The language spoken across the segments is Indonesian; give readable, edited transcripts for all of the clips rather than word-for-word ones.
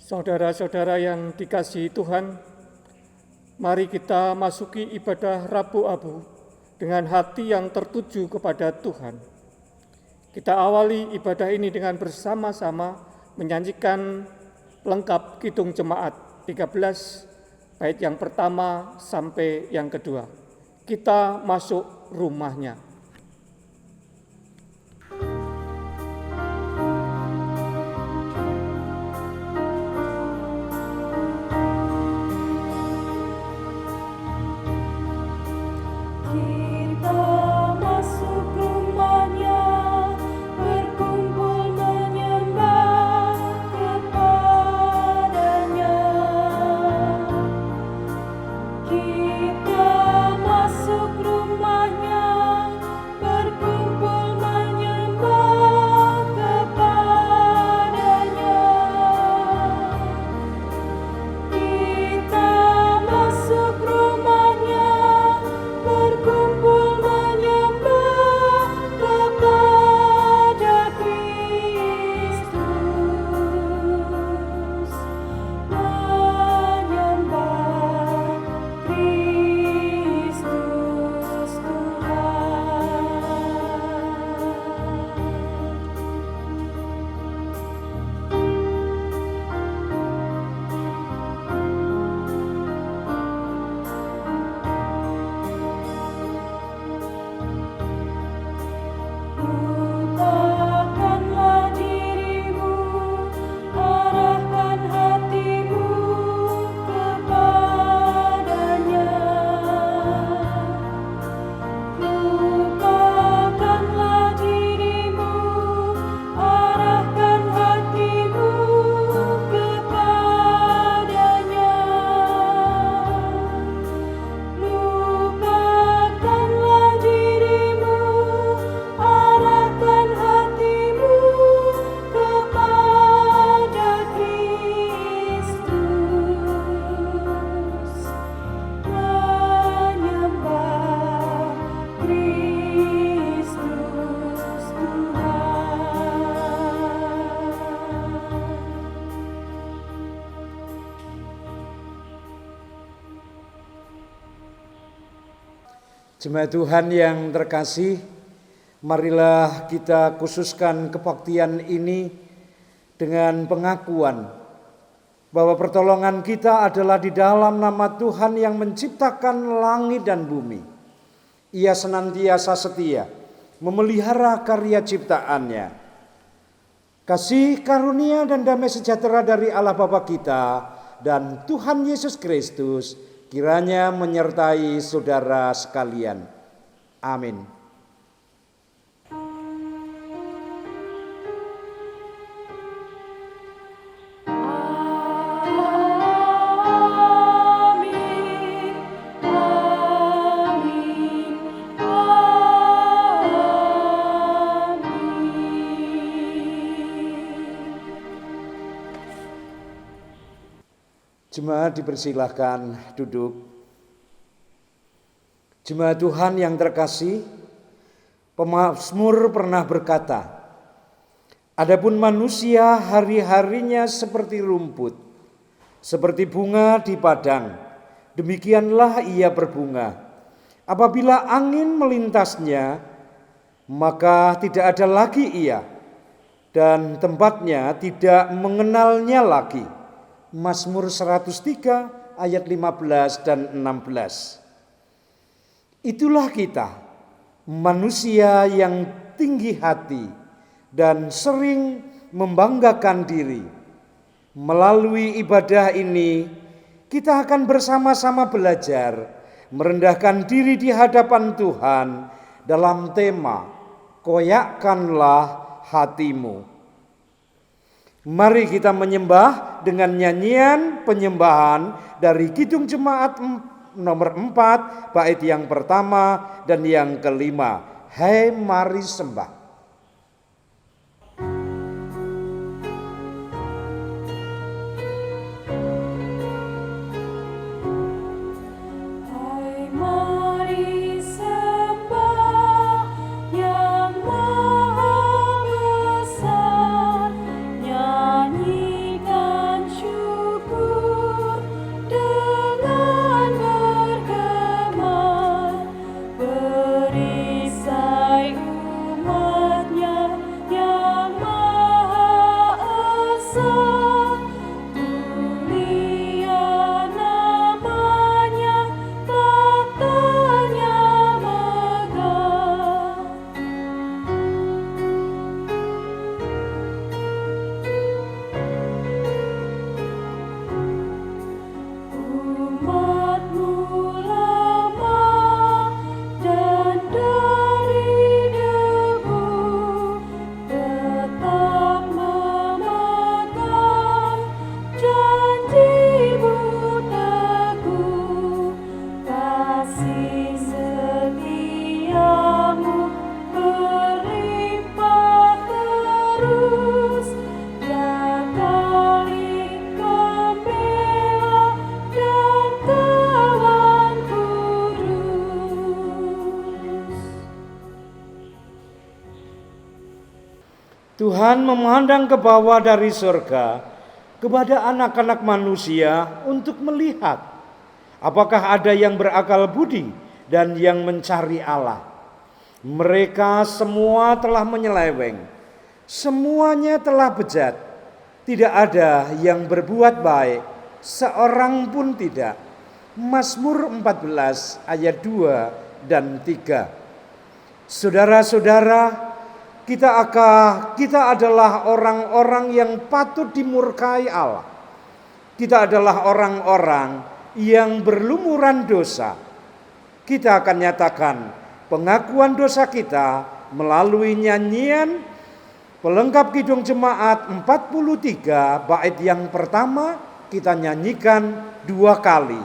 Saudara-saudara yang dikasihi Tuhan, mari kita masuki ibadah Rabu Abu dengan hati yang tertuju kepada Tuhan. Kita awali ibadah ini dengan bersama-sama menyanyikan lengkap Kidung Jemaat 13, bait yang pertama sampai yang kedua. Kita masuk rumahnya. Jemaat Tuhan yang terkasih, marilah kita khususkan kebaktian ini dengan pengakuan bahwa pertolongan kita adalah di dalam nama Tuhan yang menciptakan langit dan bumi. Ia senantiasa setia memelihara karya ciptaannya. Kasih karunia dan damai sejahtera dari Allah Bapa kita dan Tuhan Yesus Kristus kiranya menyertai saudara sekalian. Amin. Jemaat dipersilahkan duduk. Jemaat Tuhan yang terkasih, pemazmur pernah berkata, "Adapun manusia hari-harinya seperti rumput, seperti bunga di padang, demikianlah ia berbunga. Apabila angin melintasnya, maka tidak ada lagi ia, dan tempatnya tidak mengenalnya lagi." Mazmur 103 ayat 15 dan 16. Itulah kita, manusia yang tinggi hati dan sering membanggakan diri. Melalui ibadah ini, kita akan bersama-sama belajar merendahkan diri di hadapan Tuhan dalam tema "Koyakkanlah hatimu". Mari kita menyembah dengan nyanyian penyembahan dari Kidung Jemaat nomor 4, bait yang pertama dan yang kelima. Hai mari sembah. Nyanyikan syukur Tuhan memandang ke bawah dari surga kepada anak-anak manusia untuk melihat apakah ada yang berakal budi dan yang mencari Allah. Mereka semua telah menyeleweng, semuanya telah bejat, tidak ada yang berbuat baik, seorang pun tidak. Mazmur 14 ayat 2 dan 3. Saudara-saudara, kita adalah orang-orang yang patut dimurkai Allah. Kita adalah orang-orang yang berlumuran dosa. Kita akan nyatakan pengakuan dosa kita melalui nyanyian pelengkap Kidung Jemaat 43 bait yang pertama kita nyanyikan 2 kali.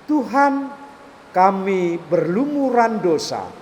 Tuhan, kami berlumuran dosa.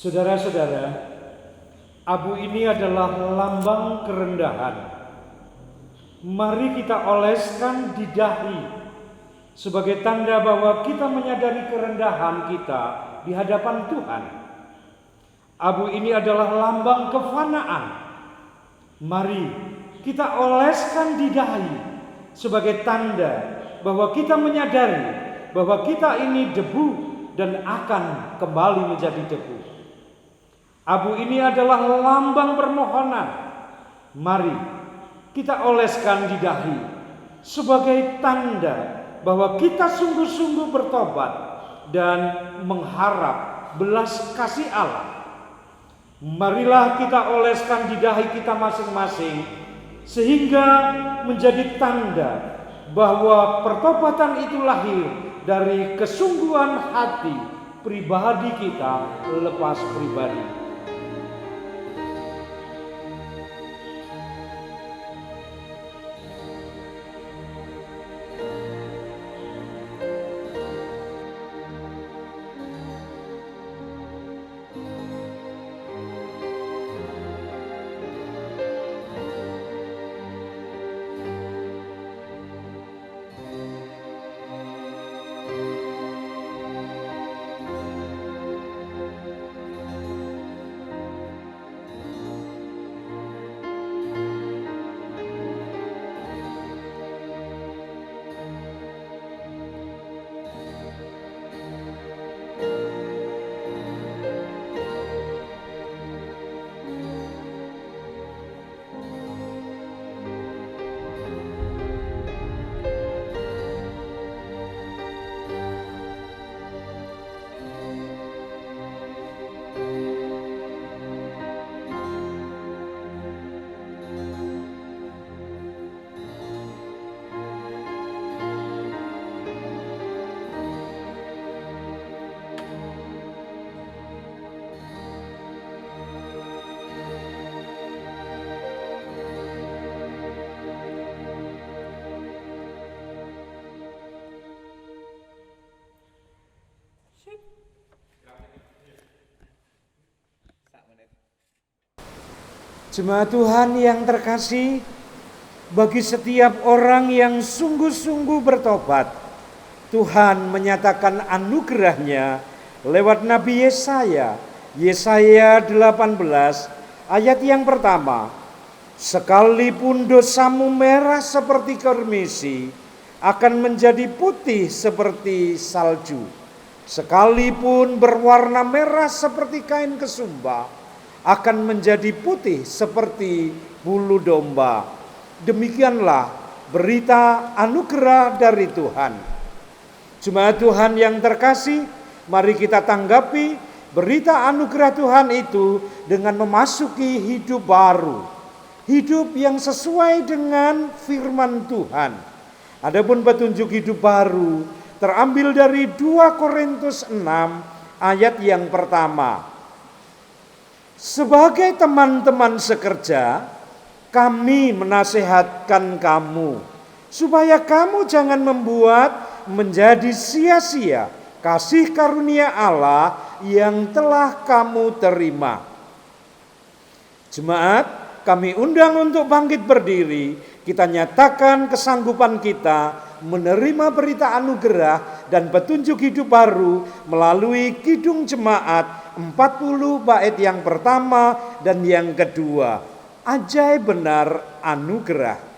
Saudara-saudara, abu ini adalah lambang kerendahan. Mari kita oleskan di dahi sebagai tanda bahwa kita menyadari kerendahan kita di hadapan Tuhan. Abu ini adalah lambang kefanaan. Mari kita oleskan di dahi sebagai tanda bahwa kita menyadari bahwa kita ini debu dan akan kembali menjadi debu. Abu ini adalah lambang permohonan. Mari kita oleskan di dahi sebagai tanda bahwa kita sungguh-sungguh bertobat dan mengharap belas kasih Allah. Marilah kita oleskan di dahi kita masing-masing sehingga menjadi tanda bahwa pertobatan itu lahir dari kesungguhan hati pribadi kita lepas pribadi. Jemaat Tuhan yang terkasih, bagi setiap orang yang sungguh-sungguh bertobat, Tuhan menyatakan anugerahnya lewat Nabi Yesaya. Yesaya 18 ayat yang pertama. Sekalipun dosamu merah seperti kermisi, akan menjadi putih seperti salju. Sekalipun berwarna merah seperti kain kesumba, akan menjadi putih seperti bulu domba. Demikianlah berita anugerah dari Tuhan. Jemaat Tuhan yang terkasih, mari kita tanggapi berita anugerah Tuhan itu dengan memasuki hidup baru. Hidup yang sesuai dengan firman Tuhan. Adapun petunjuk hidup baru terambil dari 2 Korintus 6 ayat yang pertama. Sebagai teman-teman sekerja, kami menasihatkan kamu supaya kamu jangan membuat menjadi sia-sia kasih karunia Allah yang telah kamu terima. Jemaat, kami undang untuk bangkit berdiri. Kita nyatakan kesanggupan kita menerima berita anugerah dan petunjuk hidup baru melalui Kidung Jemaat 40 bait yang pertama dan yang kedua. Ajaib benar anugerah.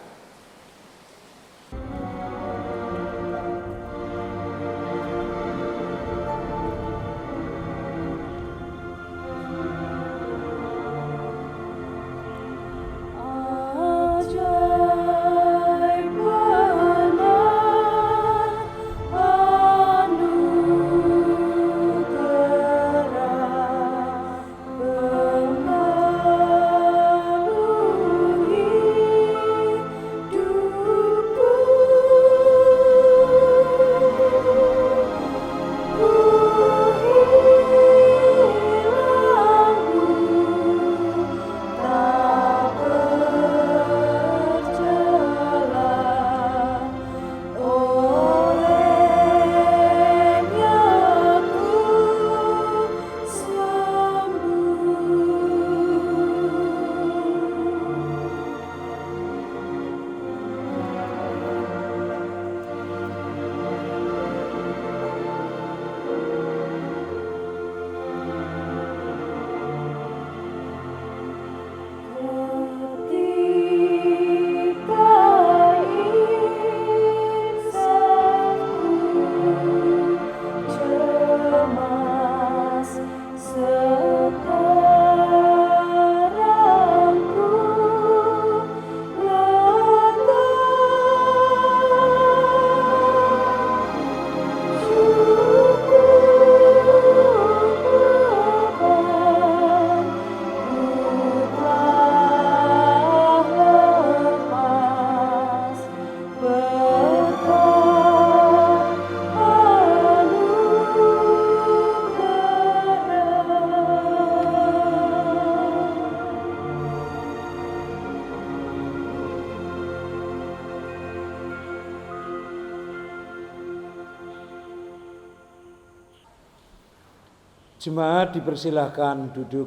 Jemaat dipersilahkan duduk.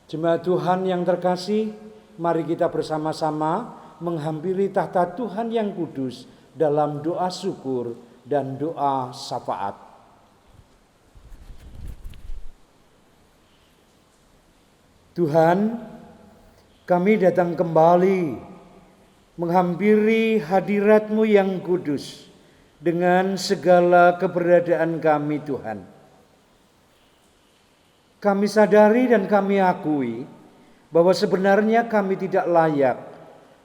Jemaat Tuhan yang terkasih, mari kita bersama-sama menghampiri tahta Tuhan yang kudus dalam doa syukur dan doa syafaat. Tuhan, kami datang kembali menghampiri hadirat-Mu yang kudus dengan segala keberadaan kami, Tuhan. Kami sadari dan kami akui bahwa sebenarnya kami tidak layak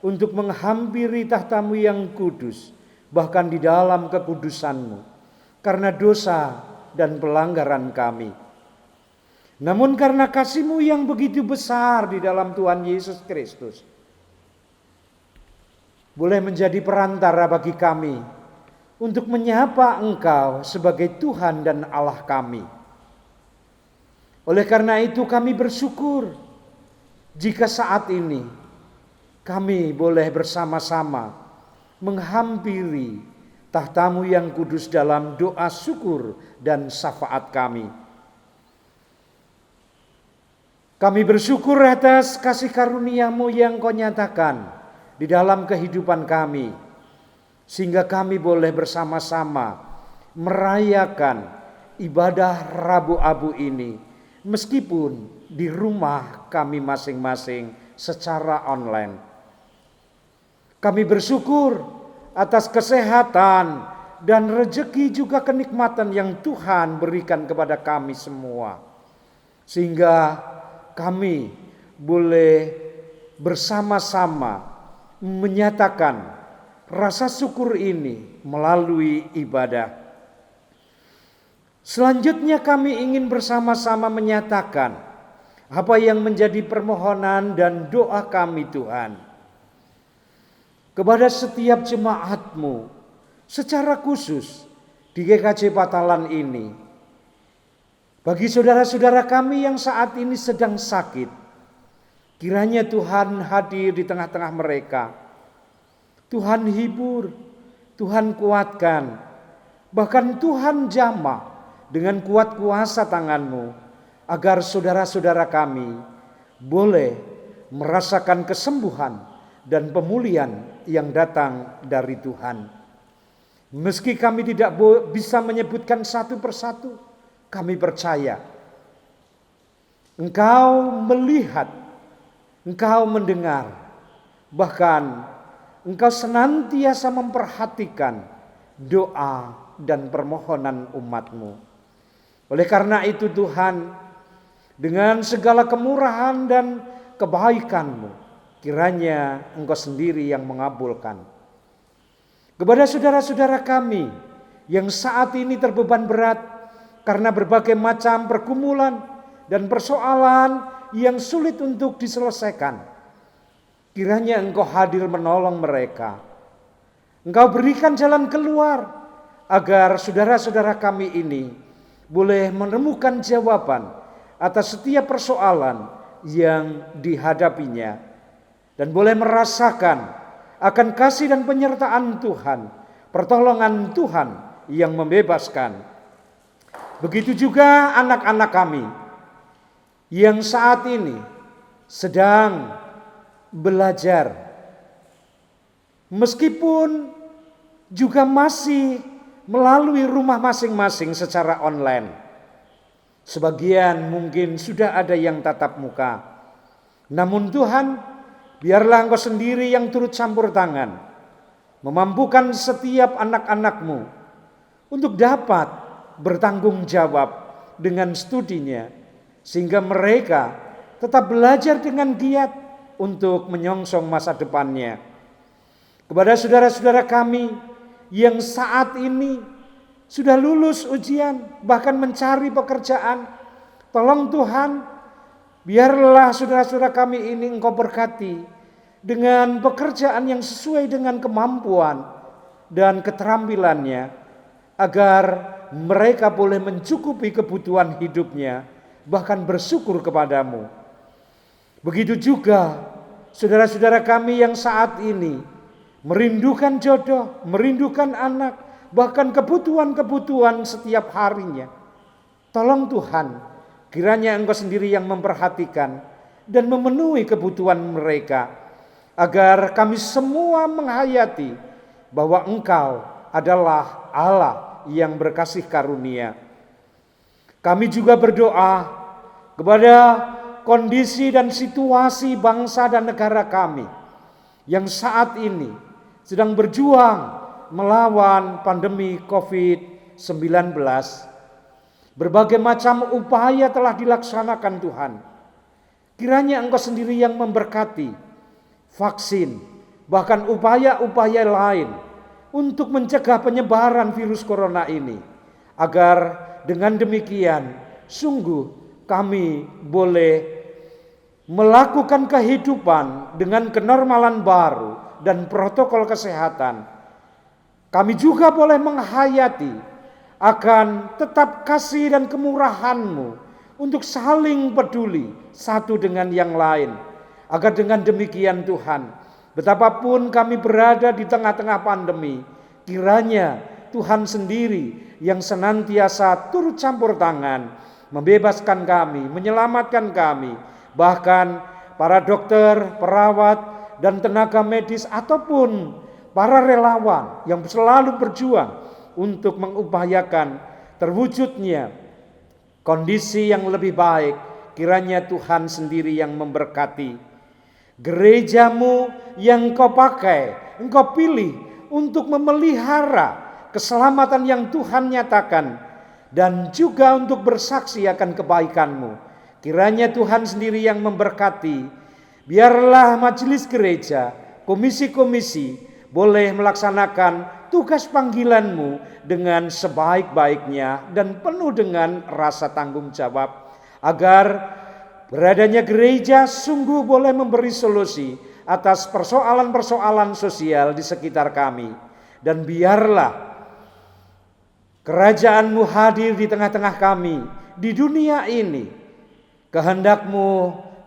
untuk menghampiri tahta-Mu yang kudus, bahkan di dalam kekudusan-Mu, karena dosa dan pelanggaran kami. Namun karena kasih-Mu yang begitu besar di dalam Tuhan Yesus Kristus, boleh menjadi perantara bagi kami untuk menyapa Engkau sebagai Tuhan dan Allah kami. Oleh karena itu kami bersyukur jika saat ini kami boleh bersama-sama menghampiri tahta-Mu yang kudus dalam doa syukur dan syafaat kami. Kami bersyukur atas kasih karunia-Mu yang Kau nyatakan di dalam kehidupan kami, sehingga kami boleh bersama-sama merayakan ibadah Rabu Abu ini, meskipun di rumah kami masing-masing secara online. Kami bersyukur atas kesehatan dan rezeki juga kenikmatan yang Tuhan berikan kepada kami semua, sehingga kami boleh bersama-sama menyatakan rasa syukur ini melalui ibadah. Selanjutnya kami ingin bersama-sama menyatakan apa yang menjadi permohonan dan doa kami Tuhan kepada setiap jemaat-Mu secara khusus di GKJ Patalan ini. Bagi saudara-saudara kami yang saat ini sedang sakit, kiranya Tuhan hadir di tengah-tengah mereka. Tuhan hibur, Tuhan kuatkan, bahkan Tuhan jamah dengan kuat kuasa tangan-Mu, agar saudara-saudara kami boleh merasakan kesembuhan dan pemulihan yang datang dari Tuhan. Meski kami tidak bisa menyebutkan satu persatu, kami percaya Engkau melihat, Engkau mendengar, bahkan Engkau senantiasa memperhatikan doa dan permohonan umat-Mu. Oleh karena itu Tuhan, dengan segala kemurahan dan kebaikan-Mu, kiranya Engkau sendiri yang mengabulkan. Kepada saudara-saudara kami yang saat ini terbeban berat karena berbagai macam pergumulan dan persoalan yang sulit untuk diselesaikan, kiranya Engkau hadir menolong mereka. Engkau berikan jalan keluar agar saudara-saudara kami ini boleh menemukan jawaban atas setiap persoalan yang dihadapinya, dan boleh merasakan akan kasih dan penyertaan Tuhan, pertolongan Tuhan yang membebaskan. Begitu juga anak-anak kami yang saat ini sedang belajar, meskipun juga masih melalui rumah masing-masing secara online. Sebagian mungkin sudah ada yang tatap muka. Namun Tuhan, biarlah Engkau sendiri yang turut campur tangan, memampukan setiap anak-anak-Mu untuk dapat bertanggung jawab dengan studinya, sehingga mereka tetap belajar dengan giat untuk menyongsong masa depannya. Kepada saudara-saudara kami yang saat ini sudah lulus ujian, bahkan mencari pekerjaan, tolong Tuhan, biarlah saudara-saudara kami ini Engkau berkati dengan pekerjaan yang sesuai dengan kemampuan dan keterampilannya, agar mereka boleh mencukupi kebutuhan hidupnya, bahkan bersyukur kepadamu. Begitu juga saudara-saudara kami yang saat ini merindukan jodoh, merindukan anak, bahkan kebutuhan-kebutuhan setiap harinya. Tolong Tuhan, kiranya Engkau sendiri yang memperhatikan dan memenuhi kebutuhan mereka, agar kami semua menghayati bahwa Engkau adalah Allah yang berkasih karunia. Kami juga berdoa kepada kondisi dan situasi bangsa dan negara kami yang saat ini sedang berjuang melawan pandemi COVID-19. Berbagai macam upaya telah dilaksanakan Tuhan. Kiranya Engkau sendiri yang memberkati vaksin, bahkan upaya-upaya lain untuk mencegah penyebaran virus corona ini, agar dengan demikian sungguh kami boleh melakukan kehidupan dengan kenormalan baru dan protokol kesehatan. Kami juga boleh menghayati akan tetap kasih dan kemurahan-Mu untuk saling peduli satu dengan yang lain, agar dengan demikian Tuhan, betapapun kami berada di tengah-tengah pandemi, kiranya Tuhan sendiri yang senantiasa turut campur tangan, membebaskan kami, menyelamatkan kami, bahkan para dokter, perawat, dan tenaga medis ataupun para relawan yang selalu berjuang untuk mengupayakan terwujudnya kondisi yang lebih baik. Kiranya Tuhan sendiri yang memberkati gerejamu yang Engkau pakai, Engkau pilih untuk memelihara keselamatan yang Tuhan nyatakan dan juga untuk bersaksi akan kebaikan-Mu. Kiranya Tuhan sendiri yang memberkati. Biarlah majelis gereja, komisi-komisi boleh melaksanakan tugas panggilan-Mu dengan sebaik-baiknya dan penuh dengan rasa tanggung jawab, agar beradanya gereja sungguh boleh memberi solusi atas persoalan-persoalan sosial di sekitar kami. Dan biarlah kerajaan-Mu hadir di tengah-tengah kami di dunia ini. Kehendak-Mu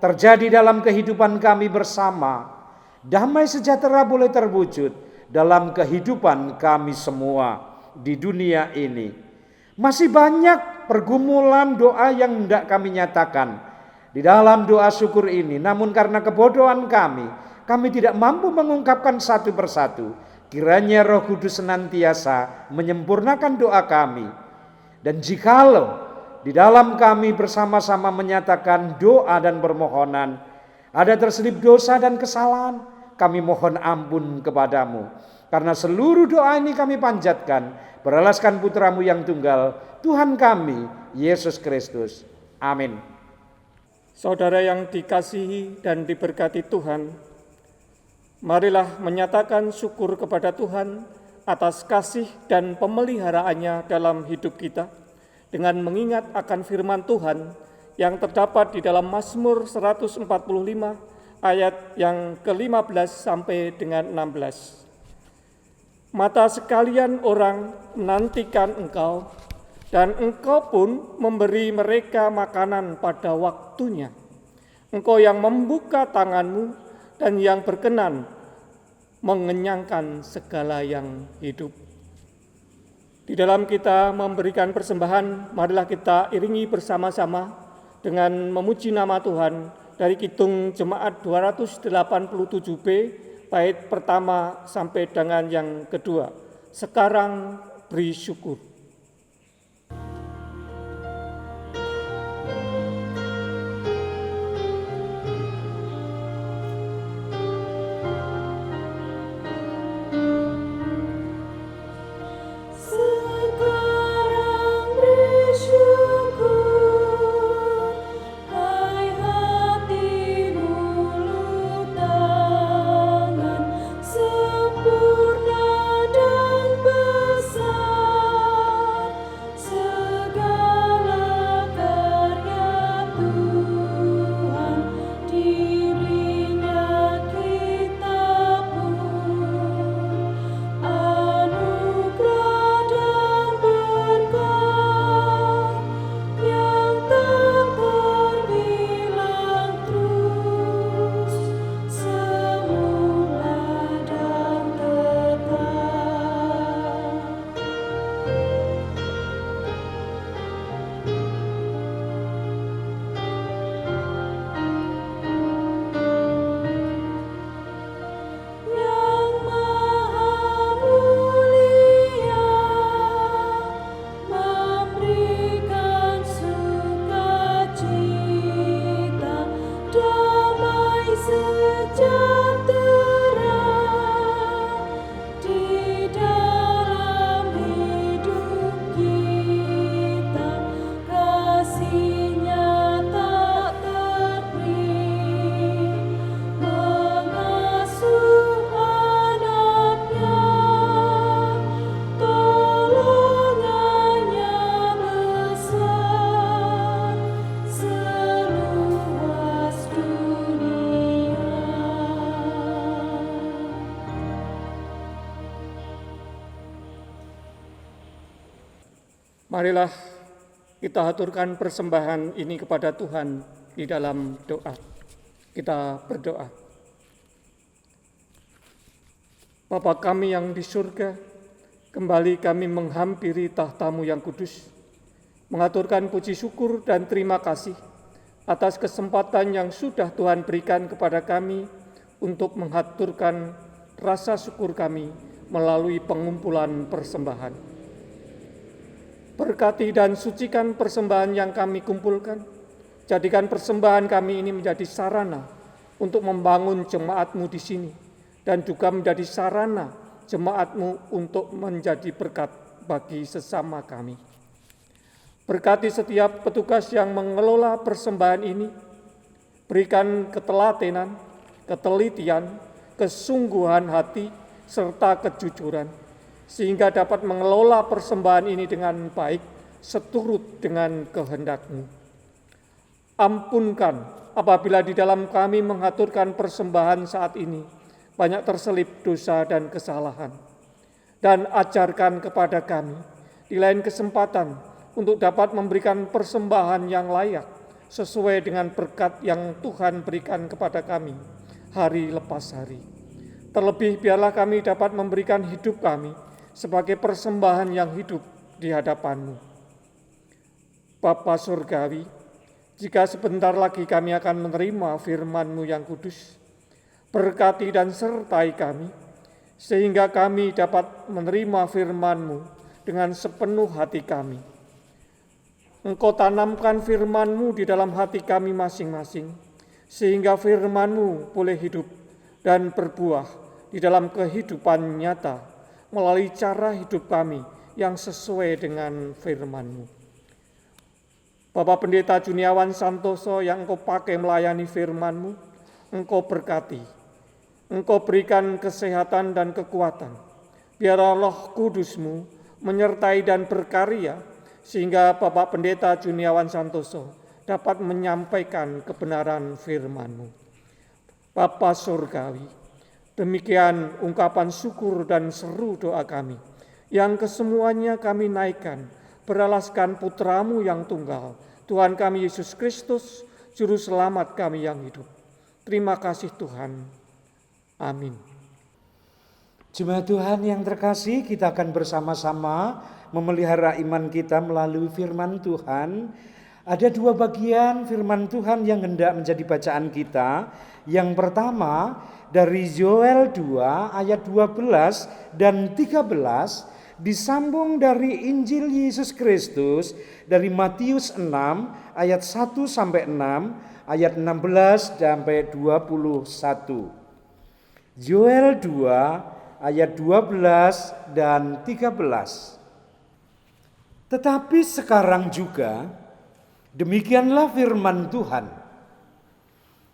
terjadi dalam kehidupan kami bersama. Damai sejahtera boleh terwujud dalam kehidupan kami semua di dunia ini. Masih banyak pergumulan doa yang hendak kami nyatakan di dalam doa syukur ini. Namun karena kebodohan kami tidak mampu mengungkapkan satu persatu. Kiranya Roh Kudus senantiasa menyempurnakan doa kami. Dan jikalau di dalam kami bersama-sama menyatakan doa dan permohonan, ada terselip dosa dan kesalahan, kami mohon ampun kepadamu. Karena seluruh doa ini kami panjatkan beralaskan putra-Mu yang tunggal, Tuhan kami, Yesus Kristus. Amin. Saudara yang dikasihi dan diberkati Tuhan, marilah menyatakan syukur kepada Tuhan atas kasih dan pemeliharaannya dalam hidup kita, dengan mengingat akan firman Tuhan yang terdapat di dalam Mazmur 145 ayat yang ke-15 sampai dengan 16. Mata sekalian orang menantikan Engkau, dan Engkau pun memberi mereka makanan pada waktunya. Engkau yang membuka tangan-Mu dan yang berkenan mengenyangkan segala yang hidup. Di dalam kita memberikan persembahan, marilah kita iringi bersama-sama dengan memuji nama Tuhan dari Kidung Jemaat 287B, bait pertama sampai dengan yang kedua. Sekarang beri syukur. Marilah kita haturkan persembahan ini kepada Tuhan di dalam doa. Kita berdoa. Bapa kami yang di surga, kembali kami menghampiri tahta-Mu yang kudus, mengaturkan puji syukur dan terima kasih atas kesempatan yang sudah Tuhan berikan kepada kami untuk mengaturkan rasa syukur kami melalui pengumpulan persembahan. Berkati dan sucikan persembahan yang kami kumpulkan. Jadikan persembahan kami ini menjadi sarana untuk membangun jemaat-Mu di sini, dan juga menjadi sarana jemaat-Mu untuk menjadi berkat bagi sesama kami. Berkati setiap petugas yang mengelola persembahan ini, berikan ketelatenan, ketelitian, kesungguhan hati, serta kejujuran, sehingga dapat mengelola persembahan ini dengan baik, seturut dengan kehendak-Mu. Ampunkan apabila di dalam kami mengaturkan persembahan saat ini banyak terselip dosa dan kesalahan. Dan ajarkan kepada kami di lain kesempatan untuk dapat memberikan persembahan yang layak sesuai dengan berkat yang Tuhan berikan kepada kami hari lepas hari. Terlebih biarlah kami dapat memberikan hidup kami sebagai persembahan yang hidup di hadapan-Mu. Bapa Surgawi, jika sebentar lagi kami akan menerima firman-Mu yang kudus, berkati dan sertai kami, sehingga kami dapat menerima firman-Mu dengan sepenuh hati kami. Engkau tanamkan firman-Mu di dalam hati kami masing-masing, sehingga firman-Mu boleh hidup dan berbuah di dalam kehidupan nyata melalui cara hidup kami yang sesuai dengan firman-Mu. Bapak Pendeta Juniawan Santoso yang Engkau pakai melayani firman-Mu, Engkau berkati. Engkau berikan kesehatan dan kekuatan. Biarlah Roh Kudus-Mu menyertai dan berkarya, sehingga Bapak Pendeta Juniawan Santoso dapat menyampaikan kebenaran firman-Mu. Bapa Surgawi, demikian ungkapan syukur dan seru doa kami, yang kesemuanya kami naikkan beralaskan Putra-Mu yang tunggal, Tuhan kami Yesus Kristus, Juru Selamat kami yang hidup. Terima kasih Tuhan. Amin. Jemaat Tuhan yang terkasih, kita akan bersama-sama memelihara iman kita melalui firman Tuhan. Ada dua bagian firman Tuhan yang hendak menjadi bacaan kita. Yang pertama dari Yoel 2 ayat 12 dan 13, disambung dari Injil Yesus Kristus dari Matius 6 ayat 1 sampai 6, ayat 16 sampai 21. Yoel 2 ayat 12 dan 13. Tetapi sekarang juga demikianlah firman Tuhan.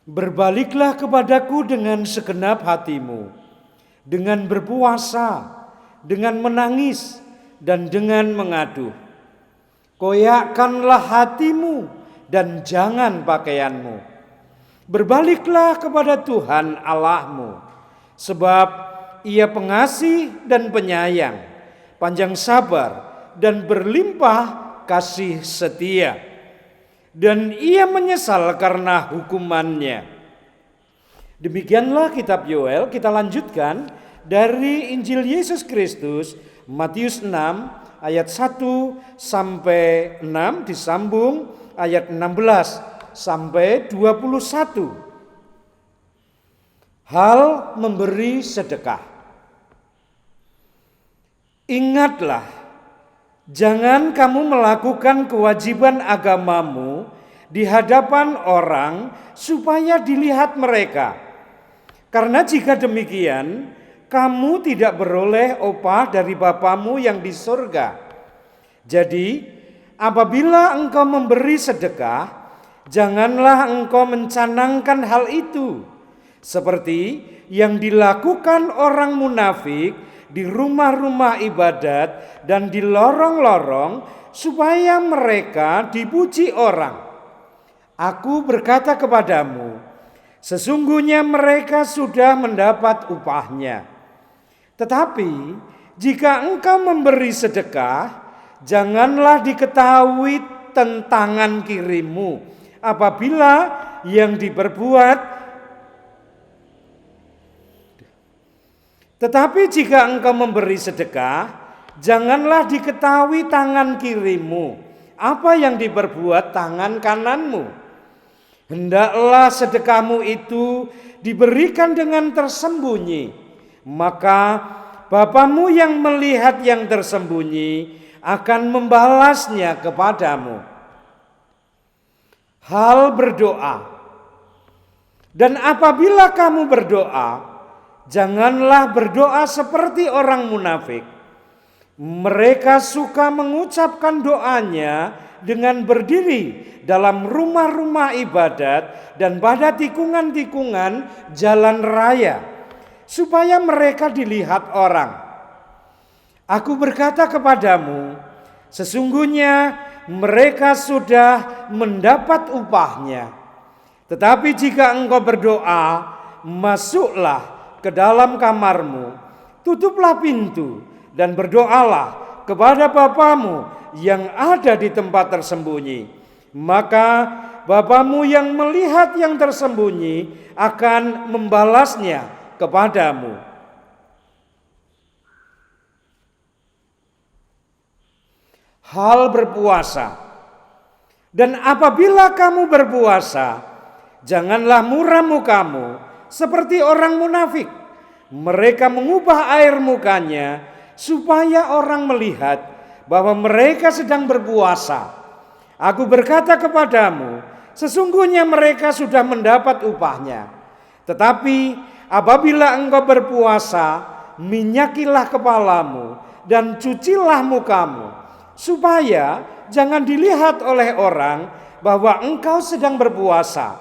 Berbaliklah kepadaku dengan segenap hatimu, dengan berpuasa, dengan menangis, dan dengan mengaduh. Koyakkanlah hatimu dan jangan pakaianmu. Berbaliklah kepada Tuhan Allahmu, sebab Ia pengasih dan penyayang, panjang sabar dan berlimpah kasih setia, dan Ia menyesal karena hukumannya. Demikianlah kitab Yoel. Kita lanjutkan dari Injil Yesus Kristus, Matius 6 ayat 1 sampai 6, disambung ayat 16 sampai 21. Hal memberi sedekah. Ingatlah, jangan kamu melakukan kewajiban agamamu di hadapan orang supaya dilihat mereka. Karena jika demikian, kamu tidak beroleh upah dari Bapamu yang di surga. Jadi, apabila engkau memberi sedekah, janganlah engkau mencanangkan hal itu, seperti yang dilakukan orang munafik di rumah-rumah ibadat dan di lorong-lorong, supaya mereka dipuji orang. Aku berkata kepadamu, sesungguhnya mereka sudah mendapat upahnya. Tetapi jika engkau memberi sedekah, janganlah diketahui tentangan kirimu, apabila yang diperbuat. Tetapi jika engkau memberi sedekah, janganlah diketahui tangan kirimu apa yang diperbuat tangan kananmu, Hendaklah sedekahmu itu diberikan dengan tersembunyi, maka Bapamu yang melihat yang tersembunyi akan membalasnya kepadamu. Hal berdoa. Dan apabila kamu berdoa, janganlah berdoa seperti orang munafik. Mereka suka mengucapkan doanya dengan berdiri dalam rumah-rumah ibadat dan pada tikungan-tikungan jalan raya, supaya mereka dilihat orang. Aku berkata kepadamu, sesungguhnya mereka sudah mendapat upahnya. Tetapi jika engkau berdoa, masuklah ke dalam kamarmu, tutuplah pintu, dan berdoalah kepada Bapamu yang ada di tempat tersembunyi. Maka Bapamu yang melihat yang tersembunyi akan membalasnya kepadamu. Hal berpuasa. Dan apabila kamu berpuasa, janganlah muram mukamu seperti orang munafik. Mereka mengubah air mukanya supaya orang melihat bahwa mereka sedang berpuasa. Aku berkata kepadamu, sesungguhnya mereka sudah mendapat upahnya. Tetapi apabila engkau berpuasa, minyakilah kepalamu dan cucilah mukamu, supaya jangan dilihat oleh orang bahwa engkau sedang berpuasa,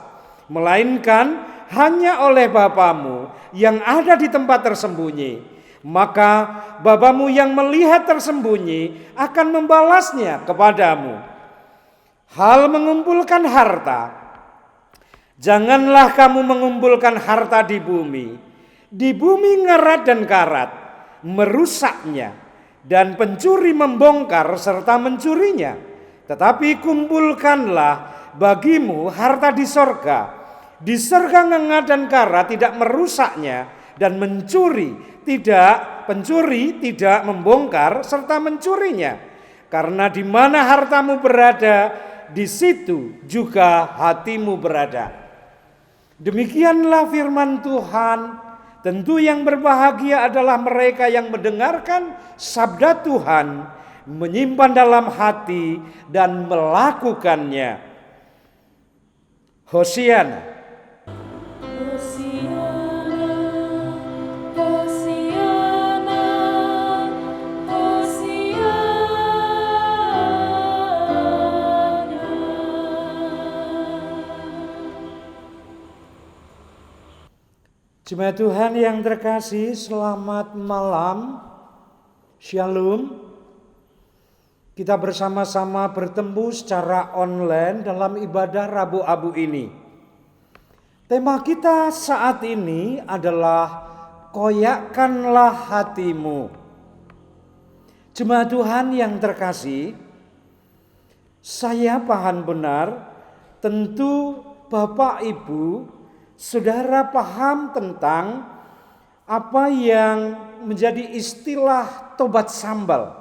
melainkan hanya oleh Bapamu yang ada di tempat tersembunyi. Maka Bapamu yang melihat tersembunyi akan membalasnya kepadamu. Hal mengumpulkan harta. Janganlah kamu mengumpulkan harta di bumi. Di bumi ngerat dan karat, merusaknya, dan pencuri membongkar serta mencurinya. Tetapi kumpulkanlah bagimu harta di sorga. Di sorga ngengat dan karat tidak merusaknya, dan pencuri tidak membongkar serta mencurinya. Karena di mana hartamu berada, di situ juga hatimu berada. Demikianlah firman Tuhan. Tentu yang berbahagia adalah mereka yang mendengarkan sabda Tuhan, menyimpan dalam hati dan melakukannya. Hosiana. Jemaat Tuhan yang terkasih, selamat malam, shalom. Kita bersama-sama bertemu secara online dalam ibadah Rabu Abu ini. Tema kita saat ini adalah koyakkanlah hatimu. Jemaat Tuhan yang terkasih, saya paham benar, tentu Bapak Ibu Saudara paham tentang apa yang menjadi istilah tobat sambal,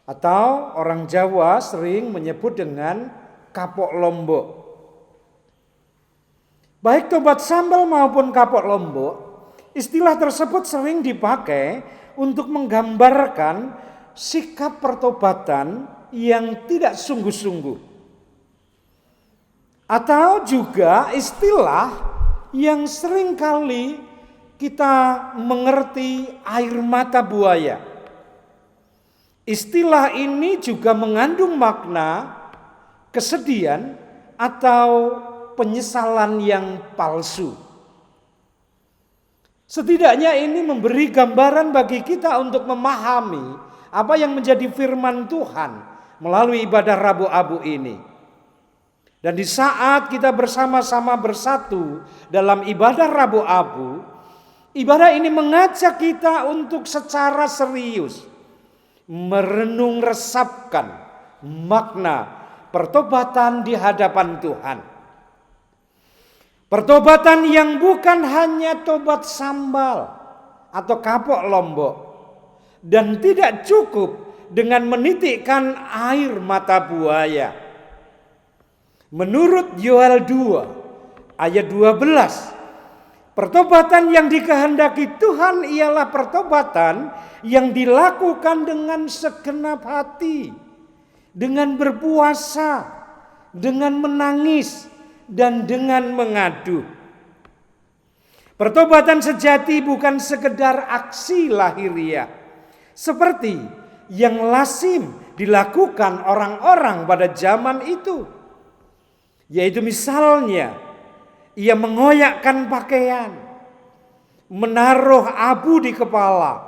atau orang Jawa sering menyebut dengan kapok lombok. Baik tobat sambal maupun kapok lombok, istilah tersebut sering dipakai untuk menggambarkan sikap pertobatan yang tidak sungguh-sungguh. Atau juga istilah yang sering kali kita mengerti air mata buaya. Istilah ini juga mengandung makna kesedihan atau penyesalan yang palsu. Setidaknya ini memberi gambaran bagi kita untuk memahami apa yang menjadi firman Tuhan melalui ibadah Rabu Abu ini. Dan di saat kita bersama-sama bersatu dalam ibadah Rabu Abu, ibadah ini mengajak kita untuk secara serius merenung resapkan makna pertobatan di hadapan Tuhan. Pertobatan yang bukan hanya tobat sambal atau kapok lombok, dan tidak cukup dengan menitikkan air mata buaya. Menurut Yoel 2 ayat 12, pertobatan yang dikehendaki Tuhan ialah pertobatan yang dilakukan dengan segenap hati, dengan berpuasa, dengan menangis, dan dengan mengadu. Pertobatan sejati bukan sekedar aksi lahiriah, seperti yang lazim dilakukan orang-orang pada zaman itu. Yaitu misalnya, ia mengoyakkan pakaian, menaruh abu di kepala,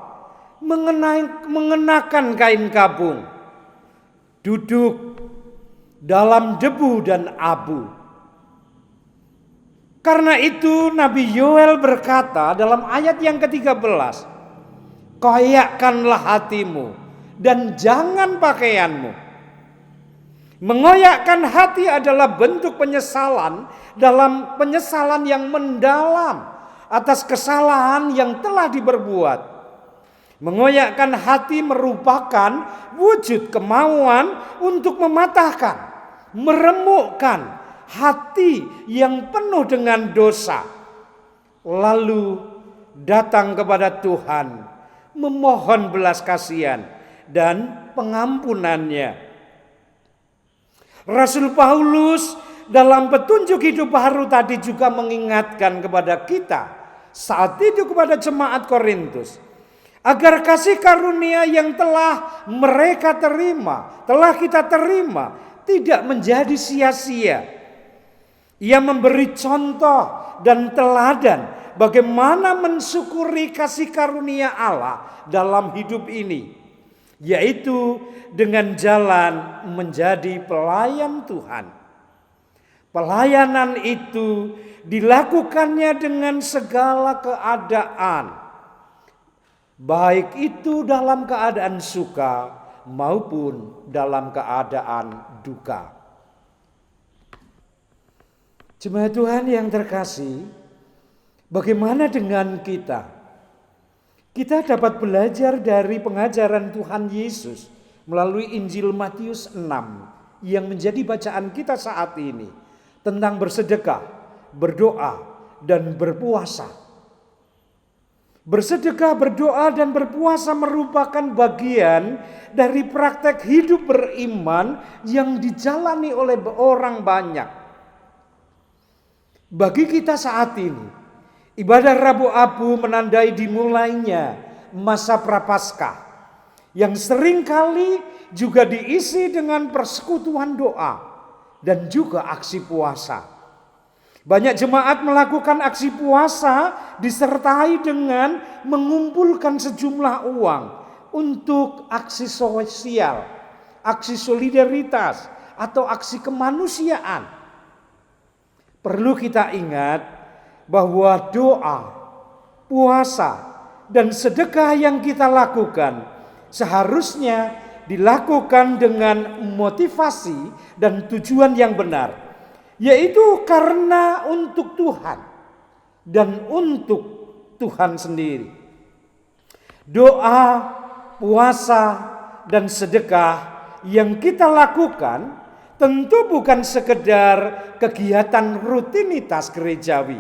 mengenakan kain kabung, duduk dalam debu dan abu. Karena itu Nabi Yoel berkata dalam ayat yang ke-13, koyakkanlah hatimu dan jangan pakaianmu. Mengoyakkan hati adalah bentuk penyesalan dalam penyesalan yang mendalam atas kesalahan yang telah diperbuat. Mengoyakkan hati merupakan wujud kemauan untuk mematahkan, meremukkan hati yang penuh dengan dosa, lalu datang kepada Tuhan memohon belas kasihan dan pengampunannya. Rasul Paulus dalam petunjuk hidup baru tadi juga mengingatkan kepada kita saat itu kepada jemaat Korintus, agar kasih karunia yang telah mereka terima, telah kita terima, tidak menjadi sia-sia. Ia memberi contoh dan teladan bagaimana mensyukuri kasih karunia Allah dalam hidup ini, yaitu dengan jalan menjadi pelayan Tuhan. Pelayanan itu dilakukannya dengan segala keadaan, baik itu dalam keadaan suka maupun dalam keadaan duka. Jemaat Tuhan yang terkasih, bagaimana dengan kita? Kita dapat belajar dari pengajaran Tuhan Yesus melalui Injil Matius 6 yang menjadi bacaan kita saat ini tentang bersedekah, berdoa, dan berpuasa. Bersedekah, berdoa, dan berpuasa merupakan bagian dari praktek hidup beriman yang dijalani oleh orang banyak. Bagi kita saat ini, ibadah Rabu Abu menandai dimulainya masa Prapaskah yang seringkali juga diisi dengan persekutuan doa dan juga aksi puasa. Banyak jemaat melakukan aksi puasa disertai dengan mengumpulkan sejumlah uang untuk aksi sosial, aksi solidaritas, atau aksi kemanusiaan. Perlu kita ingat bahwa doa, puasa, dan sedekah yang kita lakukan seharusnya dilakukan dengan motivasi dan tujuan yang benar, yaitu karena untuk Tuhan dan untuk Tuhan sendiri. Doa, puasa, dan sedekah yang kita lakukan tentu bukan sekedar kegiatan rutinitas gerejawi,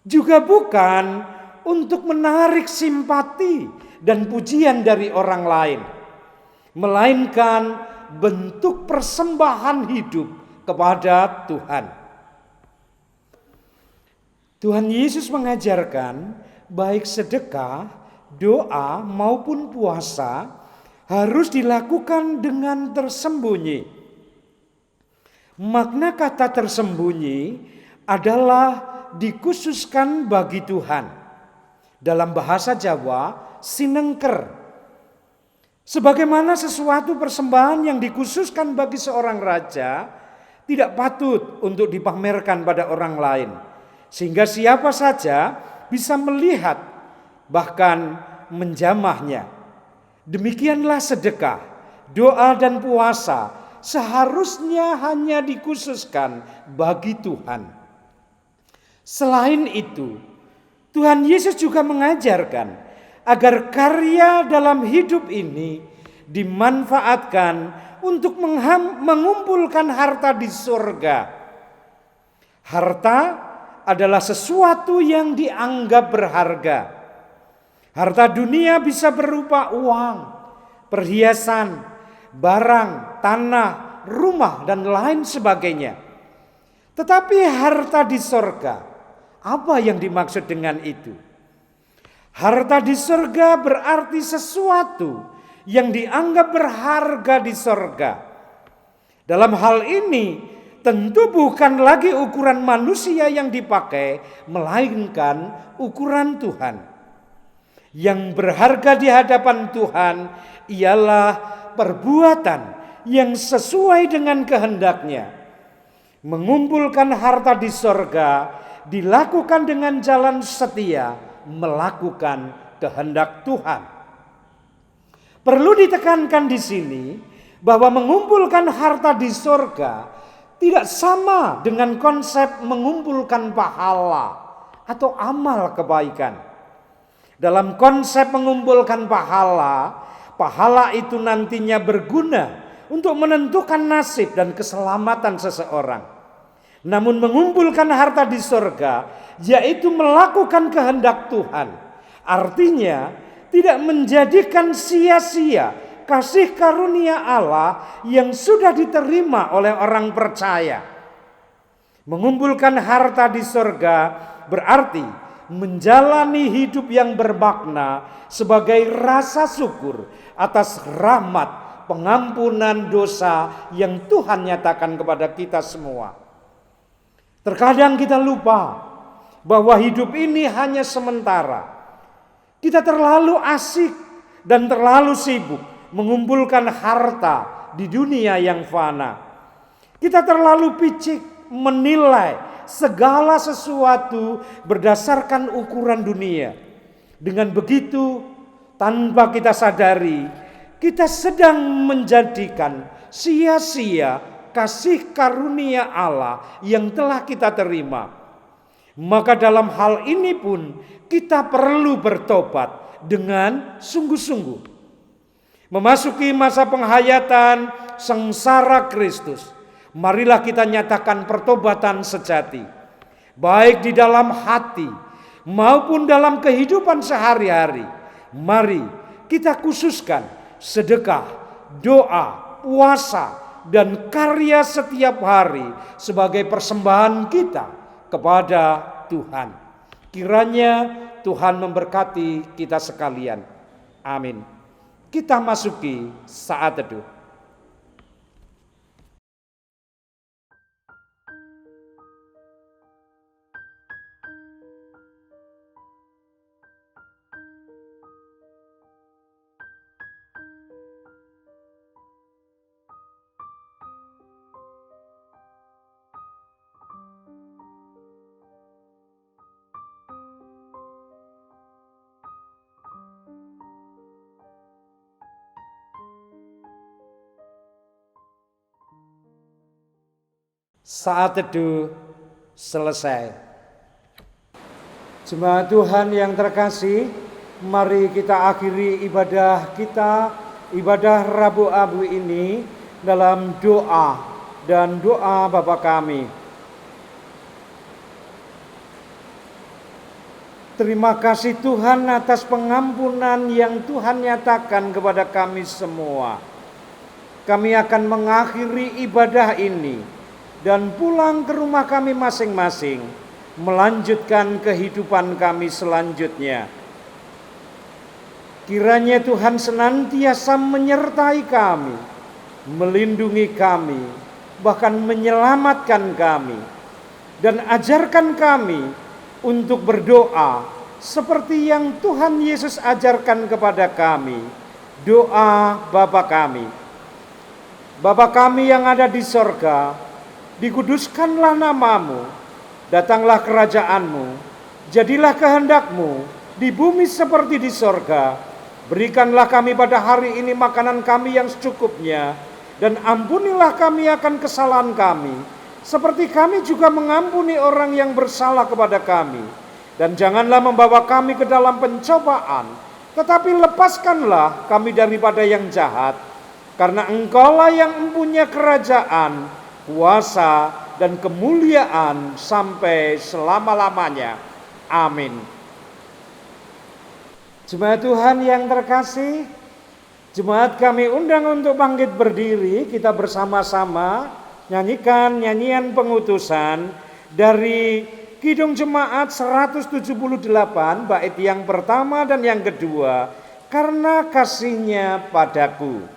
juga bukan untuk menarik simpati dan pujian dari orang lain, melainkan bentuk persembahan hidup kepada Tuhan. Tuhan Yesus mengajarkan baik sedekah, doa maupun puasa harus dilakukan dengan tersembunyi. Makna kata tersembunyi adalah dikhususkan bagi Tuhan. Dalam bahasa Jawa, sinengker. Sebagaimana sesuatu persembahan yang dikhususkan bagi seorang raja tidak patut untuk dipamerkan pada orang lain, sehingga siapa saja bisa melihat bahkan menjamahnya. Demikianlah sedekah, doa, dan puasa seharusnya hanya dikhususkan bagi Tuhan. Selain itu, Tuhan Yesus juga mengajarkan agar karya dalam hidup ini dimanfaatkan untuk mengumpulkan harta di surga. Harta adalah sesuatu yang dianggap berharga. Harta dunia bisa berupa uang, perhiasan, barang, tanah, rumah, dan lain sebagainya. Tetapi harta di surga, apa yang dimaksud dengan itu? Harta di surga berarti sesuatu yang dianggap berharga di surga. Dalam hal ini, tentu bukan lagi ukuran manusia yang dipakai, melainkan ukuran Tuhan. Yang berharga di hadapan Tuhan ialah perbuatan yang sesuai dengan kehendaknya. Mengumpulkan harta di sorga dilakukan dengan jalan setia, melakukan kehendak Tuhan. Perlu ditekankan di sini bahwa mengumpulkan harta di sorga tidak sama dengan konsep mengumpulkan pahala atau amal kebaikan. Dalam konsep mengumpulkan pahala, pahala itu nantinya berguna untuk menentukan nasib dan keselamatan seseorang. Namun mengumpulkan harta di surga, yaitu melakukan kehendak Tuhan, artinya tidak menjadikan sia-sia kasih karunia Allah yang sudah diterima oleh orang percaya. Mengumpulkan harta di surga berarti menjalani hidup yang bermakna sebagai rasa syukur atas rahmat pengampunan dosa yang Tuhan nyatakan kepada kita semua. Terkadang kita lupa bahwa hidup ini hanya sementara. Kita terlalu asik dan terlalu sibuk mengumpulkan harta di dunia yang fana. Kita terlalu picik menilai segala sesuatu berdasarkan ukuran dunia. Dengan begitu, tanpa kita sadari, kita sedang menjadikan sia-sia kasih karunia Allah yang telah kita terima. Maka dalam hal ini pun kita perlu bertobat dengan sungguh-sungguh. Memasuki masa penghayatan sengsara Kristus, marilah kita nyatakan pertobatan sejati, baik di dalam hati maupun dalam kehidupan sehari-hari. Mari kita khususkan sedekah, doa, puasa, dan karya setiap hari sebagai persembahan kita kepada Tuhan. Kiranya Tuhan memberkati kita sekalian. Amin. Kita masuki saat teduh. Saat teduh selesai. Jemaat Tuhan yang terkasih, mari kita akhiri ibadah kita, ibadah Rabu Abu ini dalam doa dan doa Bapa kami. Terima kasih Tuhan atas pengampunan yang Tuhan nyatakan kepada kami semua. Kami akan mengakhiri ibadah ini dan pulang ke rumah kami masing-masing, melanjutkan kehidupan kami selanjutnya. Kiranya Tuhan senantiasa menyertai kami, melindungi kami, bahkan menyelamatkan kami, dan ajarkan kami untuk berdoa seperti yang Tuhan Yesus ajarkan kepada kami. Doa Bapa kami. Bapa kami yang ada di sorga, dikuduskanlah namamu, datanglah kerajaanmu, jadilah kehendakmu di bumi seperti di sorga. Berikanlah kami pada hari ini makanan kami yang secukupnya, dan ampunilah kami akan kesalahan kami, seperti kami juga mengampuni orang yang bersalah kepada kami. Dan janganlah membawa kami ke dalam pencobaan, tetapi lepaskanlah kami daripada yang jahat. karena Engkaulah yang mempunyai kerajaan, kuasa, dan kemuliaan sampai selama-lamanya. Amin. Jemaat Tuhan yang terkasih, jemaat kami undang untuk bangkit berdiri. Kita bersama-sama nyanyikan nyanyian pengutusan dari Kidung Jemaat 178, bait yang pertama dan yang kedua, karena kasih-Nya padaku.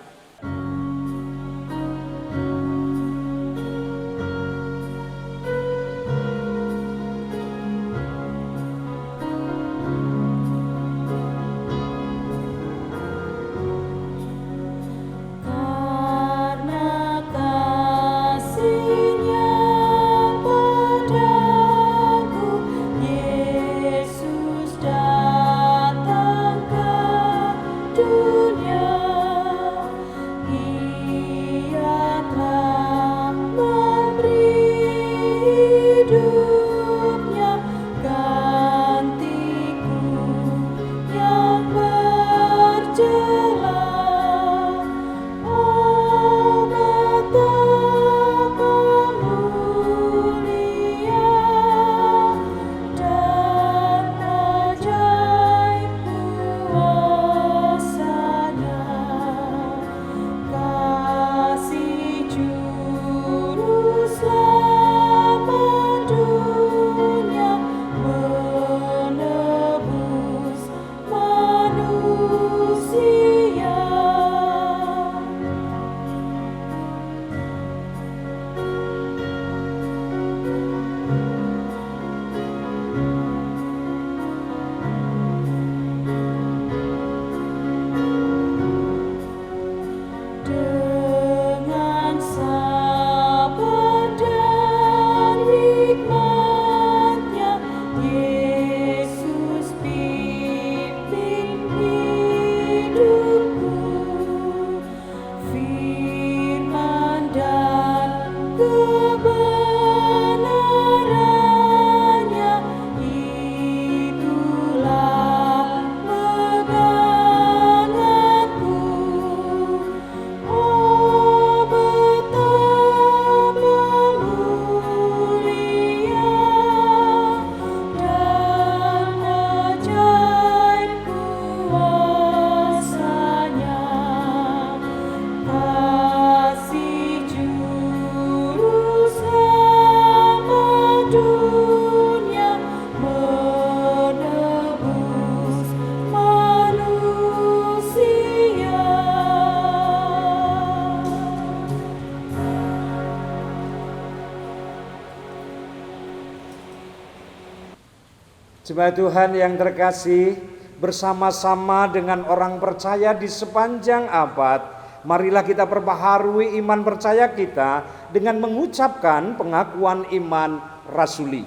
Jemaat Tuhan yang terkasih, bersama-sama dengan orang percaya di sepanjang abad, marilah kita perbaharui iman percaya kita dengan mengucapkan pengakuan iman rasuli.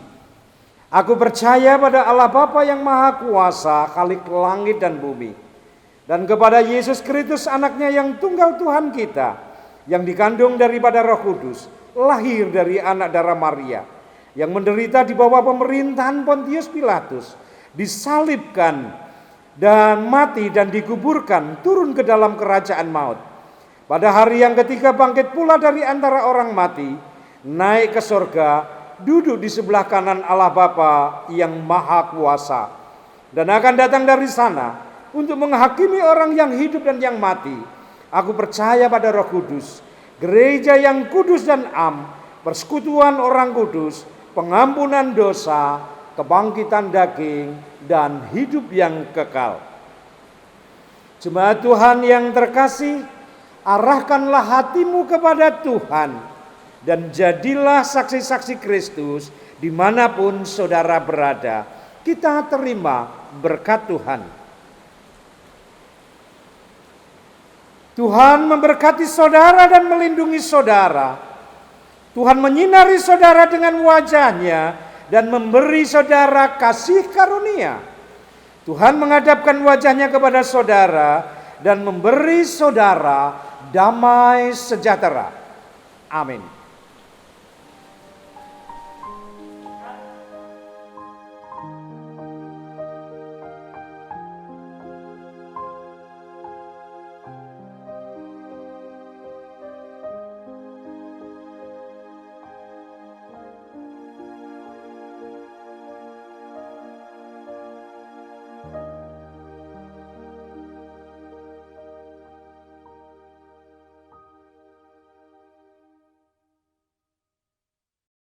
Aku percaya pada Allah Bapa yang Maha Kuasa, Khalik langit dan bumi, dan kepada Yesus Kristus anaknya yang tunggal Tuhan kita, yang dikandung daripada Roh Kudus, lahir dari anak darah Maria, yang menderita di bawah pemerintahan Pontius Pilatus, disalibkan dan mati dan dikuburkan, turun ke dalam kerajaan maut. Pada hari yang ketiga bangkit pula dari antara orang mati, naik ke surga, duduk di sebelah kanan Allah Bapa yang Maha Kuasa, dan akan datang dari sana untuk menghakimi orang yang hidup dan yang mati. Aku percaya pada Roh Kudus, gereja yang kudus dan am, persekutuan orang kudus, pengampunan dosa, kebangkitan daging, dan hidup yang kekal. Jemaat Tuhan yang terkasih, arahkanlah hatimu kepada Tuhan, dan jadilah saksi-saksi Kristus dimanapun saudara berada. Kita terima berkat Tuhan. Tuhan memberkati saudara dan melindungi saudara. Tuhan menyinari saudara dengan wajah-Nya dan memberi saudara kasih karunia. Tuhan menghadapkan wajah-Nya kepada saudara dan memberi saudara damai sejahtera. Amin.